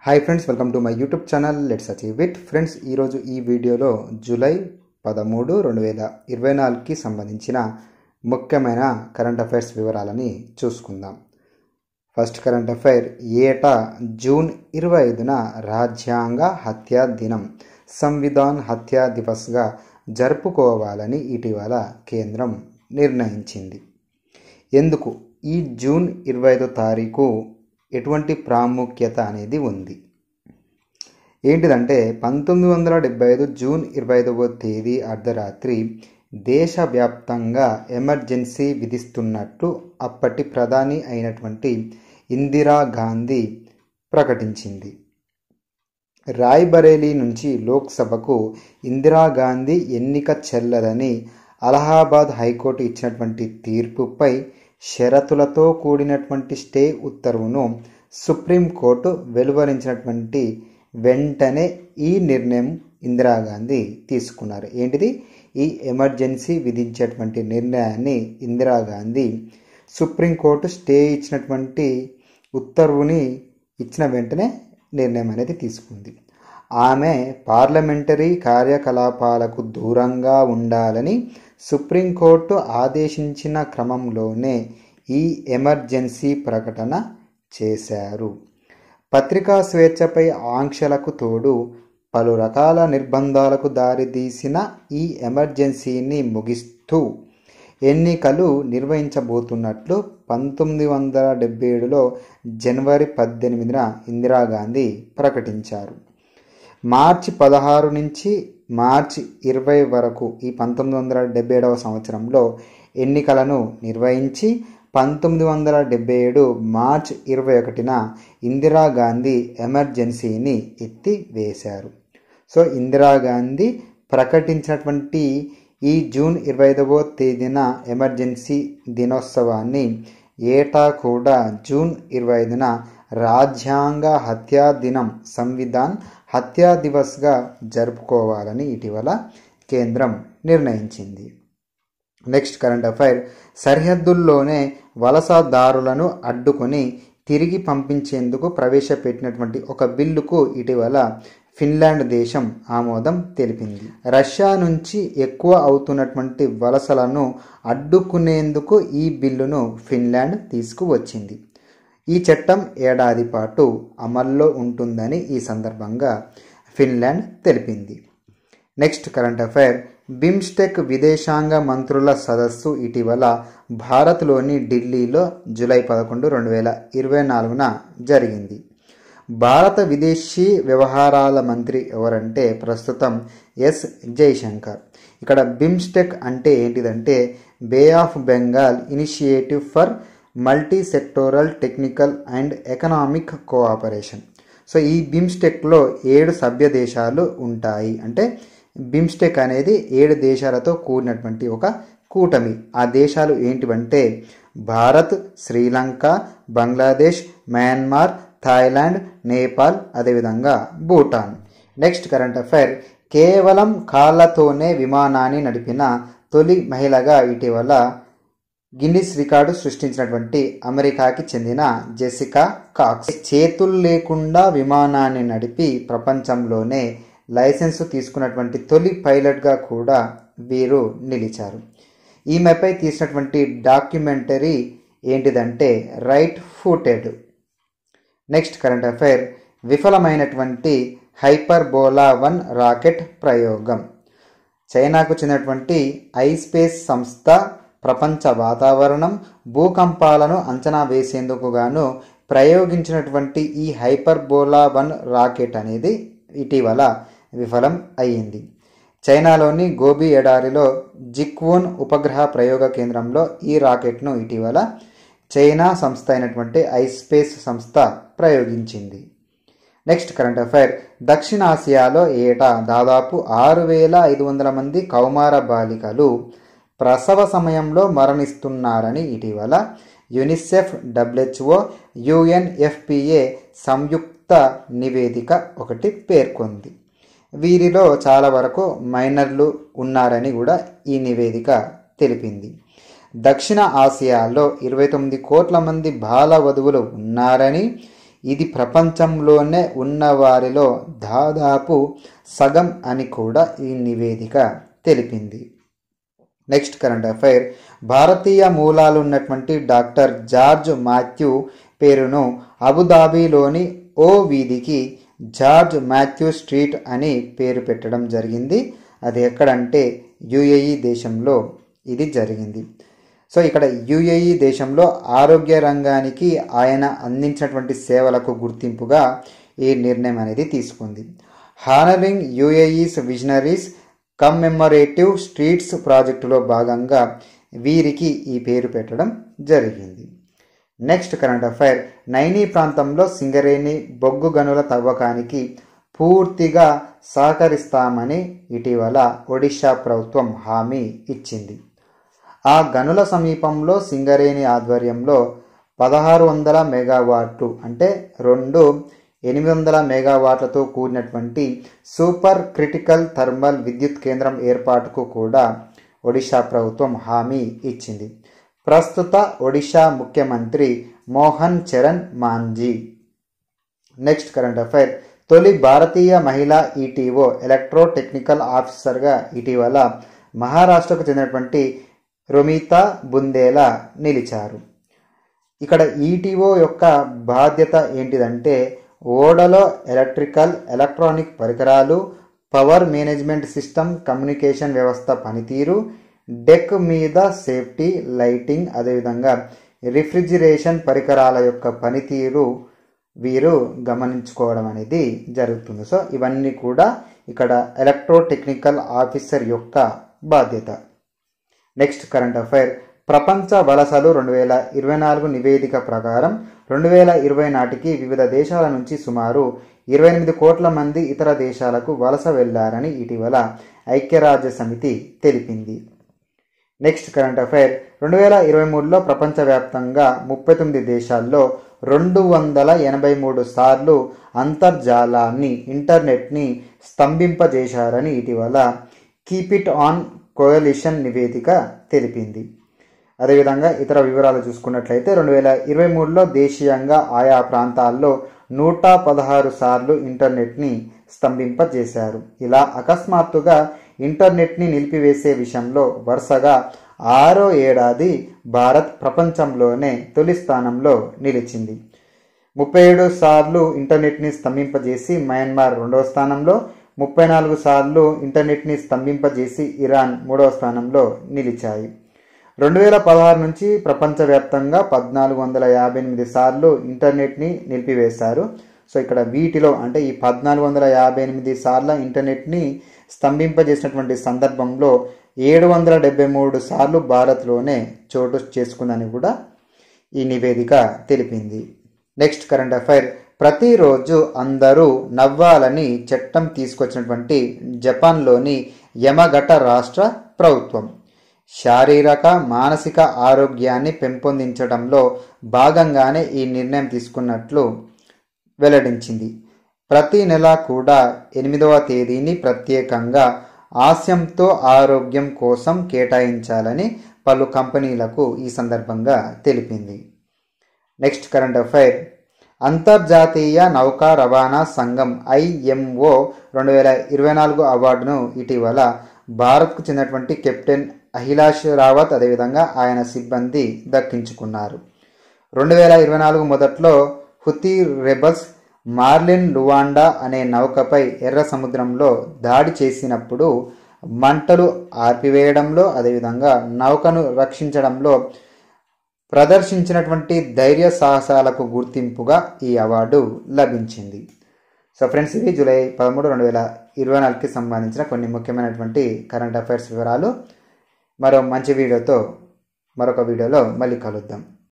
Hi friends, welcome to my YouTube channel let's achieve it. Friends, ఈరోజు ఈ వీడియోలో July 13, 2024కి సంబంధించిన ముఖ్యమైన కరెంట్ అఫైర్స్ వివరాలని చూసుకుందాం. ఫస్ట్ కరెంట్ అఫైర్, ఏటా జూన్ 25న రాజ్యాంగ హత్యా దినం, సంవిధాన్ హత్యా దివస్గా జరుపుకోవాలని ఇటీవల కేంద్రం నిర్ణయించింది. ఎందుకు ఈ జూన్ 25వ తారీఖు ఎటువంటి ప్రాముఖ్యత అనేది ఉంది? ఏంటిదంటే 1975 జూన్ 25వ తేదీ అర్ధరాత్రి దేశవ్యాప్తంగా ఎమర్జెన్సీ విధిస్తున్నట్లు అప్పటి ప్రధాని అయినటువంటి ఇందిరాగాంధీ ప్రకటించింది. రాయ్బరేలీ నుంచి లోక్సభకు ఇందిరాగాంధీ ఎన్నిక చెల్లదని అలహాబాద్ హైకోర్టు ఇచ్చినటువంటి తీర్పుపై షరతులతో కూడినటువంటి స్టే ఉత్తర్వును సుప్రీంకోర్టు వెలువరించినటువంటి వెంటనే ఈ నిర్ణయం ఇందిరాగాంధీ తీసుకున్నారు. ఏంటిది? ఈ ఎమర్జెన్సీ విధించేటువంటి నిర్ణయాన్ని ఇందిరాగాంధీ సుప్రీంకోర్టు స్టే ఇచ్చినటువంటి ఉత్తర్వుని ఇచ్చిన వెంటనే నిర్ణయం అనేది తీసుకుంది. ఆమె పార్లమెంటరీ కార్యకలాపాలకు దూరంగా ఉండాలని సుప్రీంకోర్టు ఆదేశించిన క్రమంలోనే ఈ ఎమర్జెన్సీ ప్రకటన చేశారు. పత్రికా స్వేచ్ఛపై ఆంక్షలకు తోడు పలు రకాల నిర్బంధాలకు దారితీసిన ఈ ఎమర్జెన్సీని ముగిస్తూ ఎన్నికలు నిర్వహించబోతున్నట్లు 1977లో జనవరి 18న ఇందిరాగాంధీ ప్రకటించారు. మార్చి 16 నుంచి మార్చి 20 వరకు ఈ 1977వ సంవత్సరంలో ఎన్నికలను నిర్వహించి 1977 మార్చి 21న ఇందిరాగాంధీ ఎమర్జెన్సీని ఎత్తివేశారు. సో ఇందిరాగాంధీ ప్రకటించినటువంటి ఈ జూన్ 25వ తేదీన ఎమర్జెన్సీ దినోత్సవాన్ని ఏటా కూడా జూన్ 25న రాజ్యాంగ హత్యా దినం, సంవిధాన్ హత్యా దివస్గా జరుపుకోవాలని ఇటీవల కేంద్రం నిర్ణయించింది. నెక్స్ట్ కరెంట్ అఫైర్, సరిహద్దుల్లోనే వలసదారులను అడ్డుకొని తిరిగి పంపించేందుకు ప్రవేశపెట్టినటువంటి ఒక బిల్లుకు ఇటీవల ఫిన్లాండ్ దేశం ఆమోదం తెలిపింది. రష్యా నుంచి ఎక్కువ అవుతున్నటువంటి వలసలను అడ్డుకునేందుకు ఈ బిల్లును ఫిన్లాండ్ తీసుకువచ్చింది. ఈ చట్టం ఏడాది పాటు అమల్లో ఉంటుందని ఈ సందర్భంగా ఫిన్లాండ్ తెలిపింది. నెక్స్ట్ కరెంట్ అఫైర్, బిమ్స్టెక్ విదేశాంగ మంత్రుల సదస్సు ఇటీవల భారత్లోని ఢిల్లీలో జూలై 11, 2024న జరిగింది. భారత విదేశీ వ్యవహారాల మంత్రి ఎవరంటే ప్రస్తుతం ఎస్ జైశంకర్. ఇక్కడ బిమ్స్టెక్ అంటే ఏంటిదంటే bay of Bengal initiative for multi sectoral technical and economic cooperation. So ఈ బిమ్స్టెక్లో 7 సభ్య దేశాలు ఉంటాయి. అంటే బిమ్స్టెక్ అనేది 7 దేశాలతో కూడినటువంటి ఒక కూటమి. ఆ దేశాలు ఏంటివంటే భారత్, శ్రీలంక, బంగ్లాదేశ్, మయన్మార్, థాయిలాండ్, నేపాల్, అదేవిధంగా భూటాన్. నెక్స్ట్ కరెంట్ అఫైర్, కేవలం కాళ్ళతోనే విమానాన్ని నడిపిన తొలి మహిళగా ఇటీవల గిన్నిస్ రికార్డు సృష్టించినటువంటి అమెరికాకి చెందిన జెసికా కాక్స్ చేతులు లేకుండా విమానాన్ని నడిపి ప్రపంచంలోనే లైసెన్సు తీసుకున్నటువంటి తొలి పైలట్గా కూడా వీరు నిలిచారు. ఈమెపై తీసినటువంటి డాక్యుమెంటరీ ఏంటిదంటే right footed. Next current affair, విఫలమైనటువంటి హైపర్బోలా 1 రాకెట్ ప్రయోగం. చైనాకు చెందినటువంటి ఐస్పేస్ సంస్థ ప్రపంచ వాతావరణం, భూకంపాలను అంచనా వేసేందుకు గాను ప్రయోగించినటువంటి ఈ హైపర్బోలా 1 రాకెట్ అనేది ఇటీవల విఫలం అయ్యింది. చైనాలోని గోబీ ఎడారిలో జిక్వోన్ ఉపగ్రహ ప్రయోగ కేంద్రంలో ఈ రాకెట్ను ఇటీవల చైనా సంస్థ అయినటువంటి ఐస్పేస్ సంస్థ ప్రయోగించింది. నెక్స్ట్ కరెంట్ అఫైర్, దక్షిణాసియాలో ఏటా దాదాపు 6500 మంది కౌమార బాలికలు ప్రసవ సమయంలో మరణిస్తున్నారని ఇటీవల యునిసెఫ్, WHO, UNFPA సంయుక్త నివేదిక ఒకటి పేర్కొంది. వీరిలో చాలా వరకు మైనర్లు ఉన్నారని కూడా ఈ నివేదిక తెలిపింది. దక్షిణ ఆసియాలో 29 కోట్ల మంది బాల వధువులు ఉన్నారని, ఇది ప్రపంచంలోనే ఉన్న వారిలో దాదాపు సగం అని కూడా ఈ నివేదిక తెలిపింది. నెక్స్ట్ కరెంట్ అఫైర్, భారతీయ మూలాలు ఉన్నటువంటి డాక్టర్ జార్జ్ మాథ్యూ పేరును అబుదాబిలోని ఓ వీధికి జార్జ్ మాథ్యూ స్ట్రీట్ అని పేరు పెట్టడం జరిగింది. అది ఎక్కడంటే యుఏఈ దేశంలో ఇది జరిగింది. సో ఇక్కడ యుఏఈ దేశంలో ఆరోగ్య రంగానికి ఆయన అందించినటువంటి సేవలకు గుర్తింపుగా ఈ నిర్ణయం అనేది తీసుకుంది. హానరింగ్ యుఏఈస్ విజనరీస్ కమ్మెమరేటివ్ స్ట్రీట్స్ ప్రాజెక్టులో భాగంగా వీరికి ఈ పేరు పెట్టడం జరిగింది. నెక్స్ట్ కరెంట్ అఫైర్, నైనీ ప్రాంతంలో సింగరేణి బొగ్గు గనుల తవ్వకానికి పూర్తిగా సహకరిస్తామని ఇటీవల ఒడిషా ప్రభుత్వం హామీ ఇచ్చింది. ఆ గనుల సమీపంలో సింగరేణి ఆధ్వర్యంలో 1600 మెగావాట్లు అంటే 800 మెగావాట్లతో కూడినటువంటి సూపర్ క్రిటికల్ థర్మల్ విద్యుత్ కేంద్రం ఏర్పాటుకు కూడా ఒడిషా ప్రభుత్వం హామీ ఇచ్చింది. ప్రస్తుత ఒడిషా ముఖ్యమంత్రి Mohan Charan Manjhi. Next current affair, తొలి భారతీయ మహిళా ఈటీఓ ఎలక్ట్రో టెక్నికల్ ఆఫీసర్గా ఇటీవల మహారాష్ట్రకు చెందినటువంటి రొమితా బుందేలా నిలిచారు. ఇక్కడ ఈటీఓ యొక్క బాధ్యత ఏంటిదంటే ఓడలో ఎలక్ట్రానిక్ పరికరాలు, పవర్ మేనేజ్మెంట్ సిస్టమ్, కమ్యూనికేషన్ వ్యవస్థ పనితీరు, డెక్ మీద సేఫ్టీ, లైటింగ్, అదేవిధంగా రిఫ్రిజిరేషన్ పరికరాల యొక్క పనితీరు వీరు గమనించుకోవడం అనేది జరుగుతుంది. సో ఇవన్నీ కూడా ఇక్కడ ఎలక్ట్రో టెక్నికల్ ఆఫీసర్ యొక్క బాధ్యత. నెక్స్ట్ కరెంట్ అఫైర్, ప్రపంచ వలసలు 2024 నివేదిక ప్రకారం 2020 నాటికి వివిధ దేశాల నుంచి సుమారు 28 కోట్ల మంది ఇతర దేశాలకు వలస వెళ్లారని ఇటీవల ఐక్యరాజ్య సమితి తెలిపింది. నెక్స్ట్ కరెంట్ అఫైర్, 2023లో ప్రపంచవ్యాప్తంగా 39 దేశాల్లో 283 సార్లు అంతర్జాలాన్ని ఇంటర్నెట్ని స్తంభింపజేశారని ఇటీవల కీప్ ఇట్ ఆన్ కోయలిషన్ నివేదిక తెలిపింది. అదేవిధంగా ఇతర వివరాలు చూసుకున్నట్లయితే 2023లో దేశీయంగా ఆయా ప్రాంతాల్లో 116 సార్లు ఇంటర్నెట్ని స్తంభింపజేశారు. ఇలా అకస్మాత్తుగా ఇంటర్నెట్ని నిలిపివేసే విషయంలో వరుసగా 6వ ఏడాది భారత్ ప్రపంచంలోనే తొలి స్థానంలో నిలిచింది. 37 సార్లు ఇంటర్నెట్ని స్తంభింపజేసి మయన్మార్ 2వ స్థానంలో, 34 సార్లు ఇంటర్నెట్ని స్తంభింపజేసి ఇరాన్ 3వ స్థానంలో నిలిచాయి. 2016 నుంచి ప్రపంచవ్యాప్తంగా 1458 సార్లు ఇంటర్నెట్ని నిలిపివేశారు. సో ఇక్కడ వీటిలో అంటే ఈ 1458 సార్ల ఇంటర్నెట్ని స్తంభింపజేసినటువంటి సందర్భంలో 773 సార్లు భారత్లోనే చోటు చేసుకుందని కూడా ఈ నివేదిక తెలిపింది. నెక్స్ట్ కరెంట్ అఫైర్, ప్రతిరోజు అందరూ నవ్వాలని చట్టం తీసుకొచ్చినటువంటి జపాన్లోని యమగట రాష్ట్ర ప్రభుత్వం శారీరక మానసిక ఆరోగ్యాన్ని పెంపొందించడంలో భాగంగానే ఈ నిర్ణయం తీసుకున్నట్లు వెల్లడించింది. ప్రతి నెల కూడా 8వ తేదీని ప్రత్యేకంగా హాస్యంతో ఆరోగ్యం కోసం కేటాయించాలని పలు కంపెనీలకు ఈ సందర్భంగా తెలిపింది. నెక్స్ట్ కరెంట్ అఫైర్, అంతర్జాతీయ నౌకా రవాణా సంఘం IMO 2024 అవార్డును ఇటీవల భారత్కు చెందినటువంటి కెప్టెన్ అహిలాష్ రావత్ అదేవిధంగా ఆయన సిబ్బంది దక్కించుకున్నారు. 2024 మొదట్లో హుతీ రెబల్స్ మార్లిన్ లువాండా అనే నౌకపై ఎర్ర సముద్రంలో దాడి చేసినప్పుడు మంటలు ఆర్పివేయడంలో అదేవిధంగా నౌకను రక్షించడంలో ప్రదర్శించినటువంటి ధైర్య సాహసాలకు గుర్తింపుగా ఈ అవార్డు లభించింది. సో ఫ్రెండ్స్, ఇవి జూలై 13, 2024కి సంబంధించిన కొన్ని ముఖ్యమైనటువంటి కరెంట్ అఫైర్స్ వివరాలు. మరో మంచి వీడియోతో మరొక వీడియోలో మళ్ళీ కలుద్దాం.